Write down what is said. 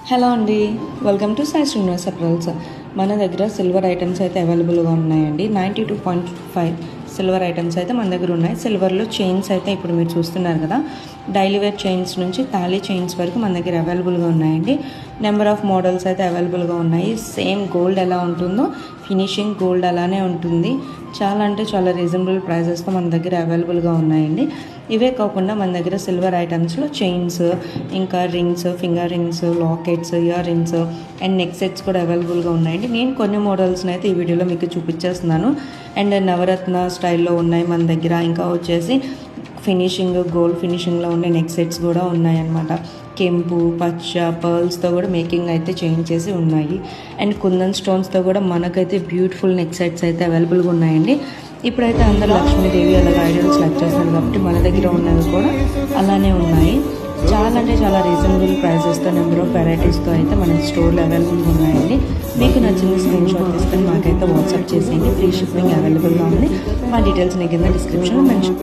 Hello అండి, welcome to Sai Srinivas అప్రల్స్. మన దగ్గర సిల్వర్ ఐటమ్స్ అయితే అవైలబుల్గా ఉన్నాయండి. 92.5 సిల్వర్ ఐటమ్స్ అయితే మన దగ్గర ఉన్నాయి. సిల్వర్లో చైన్స్ అయితే ఇప్పుడు మీరు చూస్తున్నారు కదా, డైలీ వేర్ చైన్స్ నుంచి తాళీ చైన్స్ వరకు మన దగ్గర అవైలబుల్గా ఉన్నాయండి. నెంబర్ ఆఫ్ మోడల్స్ అయితే అవైలబుల్గా ఉన్నాయి. సేమ్ గోల్డ్ ఎలా ఉంటుందో ఫినిషింగ్ గోల్డ్ అలానే ఉంటుంది. చాలా అంటే చాలా రీజనబుల్ ప్రైజెస్తో మన దగ్గర అవైలబుల్గా ఉన్నాయండి. ఇవే కాకుండా మన దగ్గర సిల్వర్ ఐటమ్స్లో చైన్స్, ఇంకా rings, finger rings, lockets, ear rings and neck sets కూడా అవైలబుల్గా ఉన్నాయండి. నేను కొన్ని మోడల్స్ని అయితే ఈ వీడియోలో మీకు చూపించేస్తున్నాను. అండ్ నవరత్న స్టైల్లో ఉన్నాయి మన దగ్గర. ఇంకా వచ్చేసి ఫినిషింగ్ గోల్డ్ ఫినిషింగ్లో ఉండే నెక్ సెట్స్ కూడా ఉన్నాయన్నమాట. కెంపు, పచ్చ, పర్ల్స్తో కూడా మేకింగ్ అయితే చేంజ్ చేసి ఉన్నాయి. అండ్ కుందన్ స్టోన్స్తో కూడా మనకైతే బ్యూటిఫుల్ నెక్ సెట్స్ అయితే అవైలబుల్గా ఉన్నాయండి. ఇప్పుడైతే అందరు లక్ష్మీదేవి అలాగే ఐడల్స్ సెలెక్ట్ చేస్తారు కాబట్టి మన దగ్గర ఉన్నవి కూడా అలానే ఉన్నాయి. చాలా అంటే చాలా రీజనబుల్ ప్రైజెస్తో, నెంబర్ ఆఫ్ వెరైటీస్తో అయితే మన స్టోర్లో అవైలబుల్గా ఉన్నాయండి. మీకు నచ్చిన స్క్రీన్ షాట్ తీసుకొని మాకైతే వాట్సాప్ చేసేయండి. ఫ్రీ షిప్పింగ్ అవైలబుల్గా ఉంది. మా డీటెయిల్స్ నేను కింద డిస్క్రిప్షన్లో మెన్షన్